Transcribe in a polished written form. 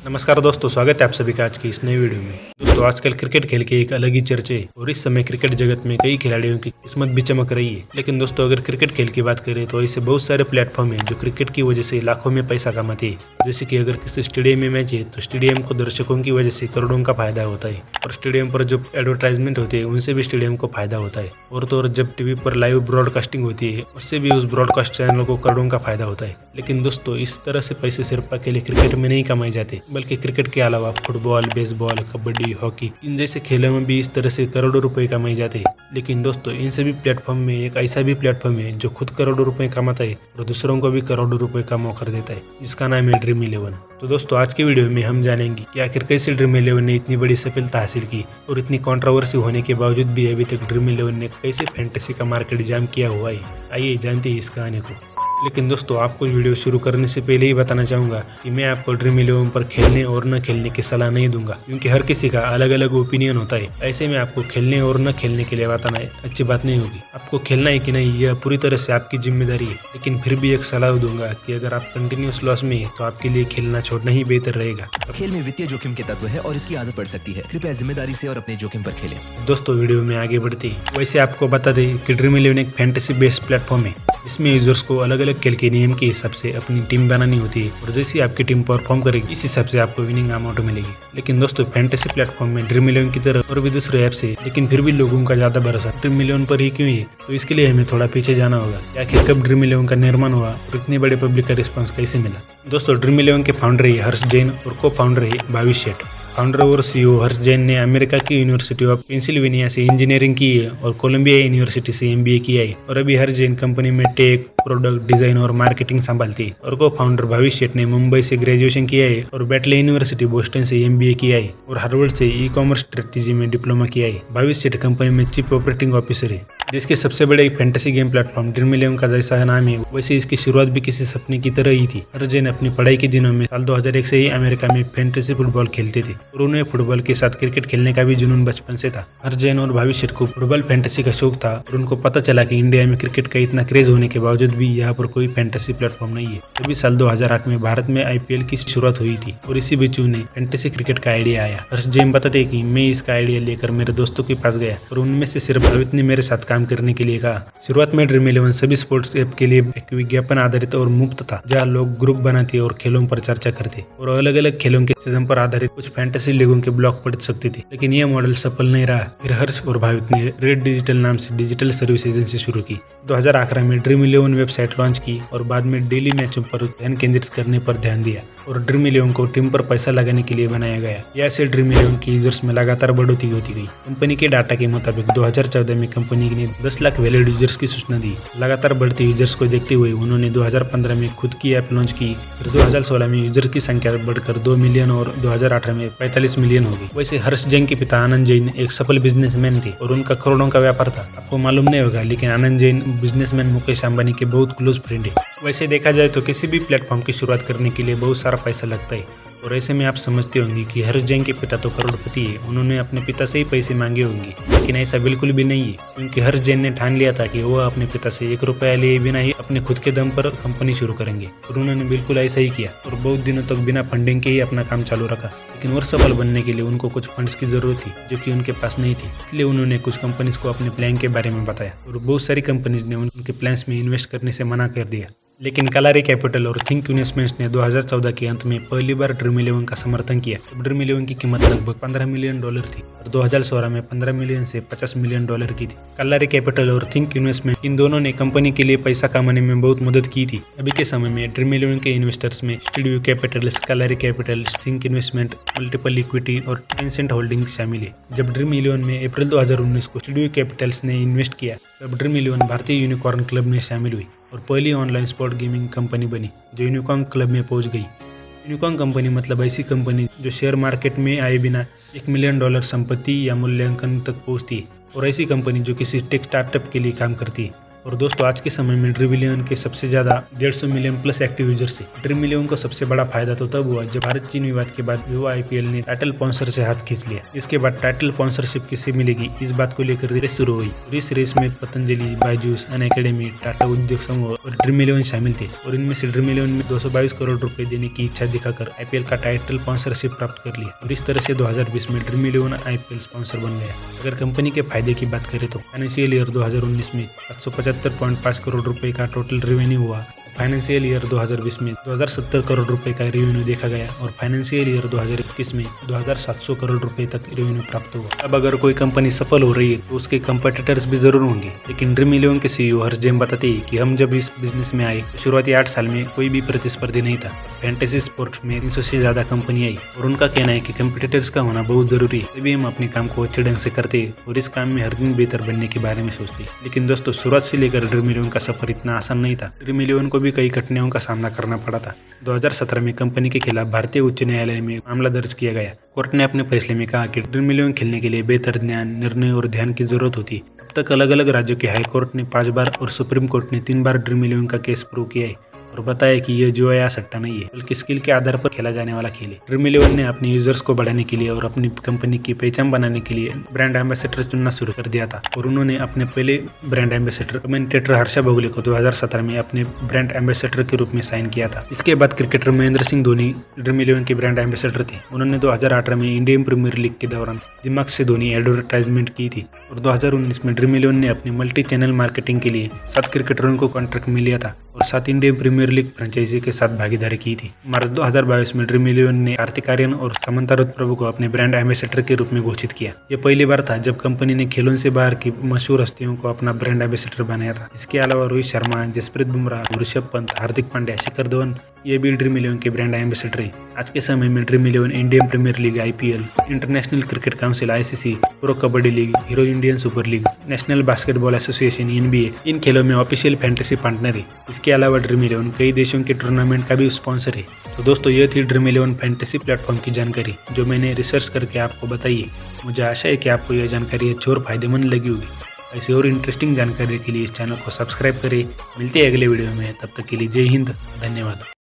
नमस्कार दोस्तों, स्वागत है आप सभी का आज की इस नई वीडियो में। दोस्तों, आजकल क्रिकेट खेल के एक अलग ही चर्चे और इस समय क्रिकेट जगत में कई खिलाड़ियों की किस्मत भी चमक रही है। लेकिन दोस्तों, अगर क्रिकेट खेल की बात करें तो ऐसे बहुत सारे प्लेटफॉर्म हैं जो क्रिकेट की वजह से लाखों में पैसा कमाते हैं। जैसे कि अगर किसी स्टेडियम में मैच है तो स्टेडियम को दर्शकों की वजह से करोड़ों का फायदा होता है और स्टेडियम पर जो एडवर्टाइजमेंट होते हैं उनसे भी स्टेडियम को फायदा होता है। और तो और जब टीवी पर लाइव ब्रॉडकास्टिंग होती है उससे भी उस ब्रॉडकास्ट चैनल को करोड़ों का फायदा होता है। लेकिन दोस्तों, इस तरह से पैसे सिर्फ अकेले क्रिकेट में नहीं कमाए जाते, बल्कि क्रिकेट के अलावा football, baseball, kabaddi, hockey in जैसे खेलों में भी इस तरह से करोड़ों रुपए कमाए जाते हैं। लेकिन दोस्तों, इन सभी प्लेटफॉर्म में एक ऐसा भी प्लेटफॉर्म है जो खुद करोड़ों रुपए कमाता है और दूसरों को भी करोड़ों रुपए का मौका देता है, जिसका नाम है ड्रीम 11। तो दोस्तों, आज की वीडियो में हम जानेंगे कि आखिर कैसे ड्रीम 11 ने इतनी बड़ी सफलता हासिल की और इतनी कंट्रोवर्सी होने के बावजूद भी अभी तक ड्रीम 11 ने कैसे फैंटेसी का मार्केट जाम किया हुआ है। आइए जानते हैं इस कहानी को। लेकिन दोस्तों, आपको वीडियो शुरू करने से पहले ही बताना चाहूँगा कि मैं आपको ड्रीम 11 पर खेलने और न खेलने की सलाह नहीं दूंगा, क्योंकि हर किसी का अलग अलग ओपिनियन होता है। ऐसे में आपको खेलने और न खेलने के लिए बताना अच्छी बात नहीं होगी। आपको खेलना है कि नहीं यह पूरी तरह से आपकी जिम्मेदारी है। लेकिन फिर भी एक सलाह दूंगा कि अगर आप कंटिन्यूस लॉस में है तो आपके लिए खेलना छोड़ना ही बेहतर रहेगा। खेल में वित्तीय जोखिम के तत्व है और इसकी आदत पड़ सकती है। कृपया जिम्मेदारी से और अपने जोखिम पर खेलें। दोस्तों, वीडियो में आगे बढ़ते हैं। वैसे आपको बता दें कि ड्रीम 11 एक फैंटेसी बेस्ड प्लेटफॉर्म है। इसमें यूजर्स को अलग अलग खेल के नियम के हिसाब से अपनी टीम बनानी होती है और जैसी आपकी टीम परफॉर्म करेगी इस हिसाब से आपको विनिंग अमाउंट मिलेगी। लेकिन दोस्तों, फैंटेसी प्लेटफॉर्म में ड्रीम 11 की तरह और भी दूसरे ऐप्स है, लेकिन फिर भी लोगों का ज्यादा भरोसा ड्रीम 11 पर ही क्यों है? तो इसके लिए हमें थोड़ा पीछे जाना होगा कि आखिर कब ड्रीम 11 का निर्माण हुआ और इतने बड़े पब्लिक का रिस्पॉन्स कैसे मिला। दोस्तों, ड्रीम 11 के फाउंडर है हर्ष जैन और को फाउंडर है भाविश सेठ। फाउंडर और सीईओ हर्ष जैन ने अमेरिका की यूनिवर्सिटी ऑफ पेंसिल्वेनिया से इंजीनियरिंग की है और कोलंबिया यूनिवर्सिटी से एमबीए किया है और अभी हर्ष जैन कंपनी में टेक, प्रोडक्ट डिजाइन और मार्केटिंग संभालती है। और को फाउंडर भाविश सेठ ने मुंबई से ग्रेजुएशन किया है और बैटले यूनिवर्सिटी बोस्टन से एमबीए किया है और हार्वर्ड से ई कॉमर्स स्ट्रेटेजी में डिप्लोमा किया है। भाविश सेठ कंपनी में चीफ ऑपरेटिंग ऑफिसर है। जिसके सबसे बड़े फैंटेसी गेम प्लेटफॉर्म ड्रीम 11 का जैसा नाम है वैसे इसकी शुरुआत भी किसी सपने की तरह ही थी। हर्ष जैन अपनी पढ़ाई के दिनों में साल 2001 से ही अमेरिका में फैंटेसी फुटबॉल खेलते थे और उन्हें फुटबॉल के साथ क्रिकेट खेलने का भी जुनून बचपन से था। हर्ष जैन और भाविश सेठ को फुटबॉल फैंटेसी का शौक था और उनको पता चला कि इंडिया में क्रिकेट का इतना क्रेज होने के बावजूद भी यहाँ पर कोई फैंटेसी प्लेटफॉर्म नहीं है। तभी साल 2008 में भारत में आईपीएल की शुरुआत हुई थी और इसी बीच उन्हें फैंटेसी क्रिकेट का आइडिया आया। हर्ष जैन बताते कि मैं इसका आइडिया लेकर मेरे दोस्तों के पास गया और उनमें से सिर्फ भावित ने मेरे साथ काम करने के लिए कहा। शुरुआत में ड्रीम 11 सभी स्पोर्ट्स ऐप के लिए एक विज्ञापन आधारित और मुफ्त था, जहां लोग ग्रुप बनाते और खेलों पर चर्चा करते और अलग अलग खेलों के सीजन पर आधारित कुछ फैंटेसी लीगों के ब्लॉग पढ़ सकते थे। लेकिन यह मॉडल सफल नहीं रहा। फिर हर्ष और भावित ने रेड डिजिटल नाम से डिजिटल सर्विस एजेंसी शुरू की। 2011 में ड्रीम 11 वेबसाइट लॉन्च की और बाद में डेली मैचों पर ध्यान केंद्रित करने पर ध्यान दिया और ड्रीम 11 को टीम पर पैसा लगाने के लिए बनाया गया। ऐसे ड्रीम 11 की यूजर्स में लगातार बढ़ोतरी होती गई। कंपनी के डाटा के मुताबिक 2014 में कंपनी ने 10 लाख वैलिड यूजर्स की सूचना दी। लगातार बढ़ते यूजर्स को देखते हुए उन्होंने 2015 में खुद की ऐप लॉन्च की। फिर 2016 में यूजर की संख्या बढ़कर 2 मिलियन और 2018 में 45 मिलियन हो गई। वैसे हर्ष जैन के पिता आनंद जैन एक सफल बिजनेसमैन थे और उनका करोड़ों का व्यापार था। आपको मालूम नहीं होगा, लेकिन आनंद जैन बिजनेसमैन मुकेश अंबानी के बहुत क्लोज फ्रेंड है। वैसे देखा जाए तो किसी भी प्लेटफॉर्म की शुरुआत करने के लिए बहुत सारा पैसा लगता है और ऐसे में आप समझते होंगे कि हर्ष जैन के पिता तो करोड़पति है, उन्होंने अपने पिता से ही पैसे मांगे होंगे। लेकिन ऐसा बिल्कुल भी नहीं है, क्योंकि हर्ष जैन ने ठान लिया था कि वह अपने पिता से 1 रुपया लिए बिना ही अपने खुद के दम पर कंपनी शुरू करेंगे और उन्होंने बिल्कुल ऐसा ही किया और बहुत दिनों तक बिना फंडिंग के ही अपना काम चालू रखा। लेकिन और सफल बनने के लिए उनको कुछ फंड्स की जरूरत थी जो कि उनके पास नहीं थी। इसलिए उन्होंने कुछ कंपनीज को अपने प्लान के बारे में बताया और बहुत सारी कंपनीज ने उनके प्लान्स में इन्वेस्ट करने से मना कर दिया। लेकिन कलारी कैपिटल और थिंक इन्वेस्टमेंट्स ने 2014 के अंत में पहली बार ड्रीम 11 का समर्थन किया। ड्रीम 11 की कीमत लगभग $15 मिलियन थी और 2016 में 15 मिलियन से $50 मिलियन की थी। कलारी कैपिटल और थिंक इन्वेस्टमेंट इन दोनों ने कंपनी के लिए पैसा कमाने में बहुत मदद की थी। अभी के समय में ड्रीम 11 के इन्वेस्टर्स में studio capital, Kalaari capital, think investment, multiple equity और टेंसेंट होल्डिंग शामिल है। जब ड्रीम 11 में अप्रैल 2019 को स्टूडियो कैपिटल्स ने इन्वेस्ट किया तब ड्रीम 11 भारतीय यूनिकॉर्न क्लब में शामिल हुई और पहली ऑनलाइन स्पोर्ट गेमिंग कंपनी बनी जो यूनिकॉर्न क्लब में पहुंच गई। यूनिकॉर्न कंपनी मतलब ऐसी कंपनी जो शेयर मार्केट में आए बिना $1 मिलियन संपत्ति या मूल्यांकन तक पहुंचती है और ऐसी कंपनी जो किसी टेक स्टार्टअप के लिए काम करती है। और दोस्तों आज के समय में ड्रीम 11 के सबसे ज़्यादा 150 मिलियन प्लस एक्टिव यूजर्स है। ड्रीम 11 को सबसे बड़ा फायदा तो तब हुआ जब भारत चीन विवाद के बाद विवो IPL ने टाइटल स्पॉन्सर से हाथ खींच लिया। इसके बाद टाइटल स्पॉन्सरशिप किसे मिलेगी इस बात को लेकर रेस शुरू हुई और इस रेस में पतंजलि, बायजूस, अनअकैडमी, टाटा उद्योग समूह और ड्रीम 11 शामिल थे और इनमें से ड्रीम 11 में 222 करोड़ रुपए देने की इच्छा दिखाकर IPL का टाइटल स्पॉन्सरशिप प्राप्त कर लिया और इस तरह से 2020 में ड्रीम 11 IPL स्पॉन्सर बन गया। अगर कंपनी के फायदे की बात करें तो फाइनेंशियल ईयर 2019 में 775.5 करोड़ रुपए का टोटल रेवेन्यू हुआ। फाइनेंशियल ईयर 2020 में 2070 करोड़ रुपए का रेवेन्यू देखा गया और फाइनेंशियल ईयर 2021 में 2700 करोड़ रुपए तक रेवेन्यू प्राप्त हुआ। अब अगर कोई कंपनी सफल हो रही है तो उसके कंपटीटर्स भी जरूर होंगे, लेकिन ड्रीम 11 के CEO हर्ष जैन बताते हैं कि हम जब इस बिजनेस में आए तो शुरुआती 8 साल में कोई भी प्रतिस्पर्धी नहीं था। फैंटेसी स्पोर्ट में 300 से ज्यादा कंपनी आई और उनका कहना है कि कंपटीटर्स का होना बहुत जरूरी है, तभी हम अपने काम को अच्छे ढंग से करते हैं और इस काम में हर दिन बेहतर बनने के बारे में सोचते हैं। लेकिन दोस्तों शुरुआत से लेकर ड्रीम 11 का सफर इतना आसान नहीं था। ड्रीम 11 को भी कई कठिनाइयों का सामना करना पड़ा था। 2017 में कंपनी के खिलाफ भारतीय उच्च न्यायालय में मामला दर्ज किया गया। कोर्ट ने अपने फैसले में कहा कि ड्रीम 11 खेलने के लिए बेहतर ज्ञान, निर्णय और ध्यान की जरूरत होती है। अब तक अलग अलग राज्यों के हाई कोर्ट ने 5 बार और सुप्रीम कोर्ट ने 3 बार ड्रीम 11 का केस प्रूव किया है और बताया कि यह जुआ या सट्टा नहीं है, बल्कि स्किल के आधार पर खेला जाने वाला खेल है। ड्रीम 11 ने अपने यूजर्स को बढ़ाने के लिए और अपनी कंपनी की पहचान बनाने के लिए ब्रांड एम्बेसडर चुनना शुरू कर दिया था और उन्होंने अपने पहले brand ambassador commentator Harsha Bhogle को 2017 में अपने ब्रांड एम्बेसडर के रूप में साइन किया था। इसके बाद क्रिकेटर महेंद्र सिंह धोनी ड्रीम 11 के ब्रांड एम्बेसडर थे। उन्होंने 2018 में इंडियन प्रीमियर लीग के दौरान दिमाग से धोनी एडवर्टाइजमेंट की थी और 2019 में ड्रीम 11 ने अपनी मल्टी चैनल मार्केटिंग के लिए 7 क्रिकेटरों को कॉन्ट्रैक्ट मिल लिया था और 7 इंडियन प्रीमियर लीग फ्रेंचाइजी के साथ भागीदारी की थी। मार्च 2022 में ड्रीम 11 ने कार्तिक आर्यन और समंता रुद्र प्रभु को अपने ब्रांड एम्बेसडर के रूप में घोषित किया। यह पहली बार था जब कंपनी ने खेलों से बाहर की मशहूर हस्तियों को अपना ब्रांड एम्बेसडर बनाया था। इसके अलावा रोहित शर्मा, जसप्रीत बुमराह, ऋषभ पंत, हार्दिक पांड्या, शिखर धवन ये भी ड्रीम 11 के ब्रांड एम्बेसडर हैं। आज के समय में dream 11 Indian premier league IPL, international cricket council ICC, pro kabaddi league, hero Indian super league, national basketball association NBA इन खेलों में ऑफिशियल फैंटेसी पार्टनर है। इसके अलावा ड्रीम 11 कई देशों के टूर्नामेंट का भी स्पॉन्सर है। तो दोस्तों ये थी ड्रीम 11 फैंटेसी प्लेटफॉर्म की जानकारी जो मैंने रिसर्च करके आपको बताई है। मुझे आशा है कि आपको यह जानकारी अच्छी और फायदेमंद लगी होगी। ऐसी और इंटरेस्टिंग जानकारी के लिए इस चैनल को सब्सक्राइब करें। मिलते हैं अगले वीडियो में, तब तक के लिए जय हिंद, धन्यवाद।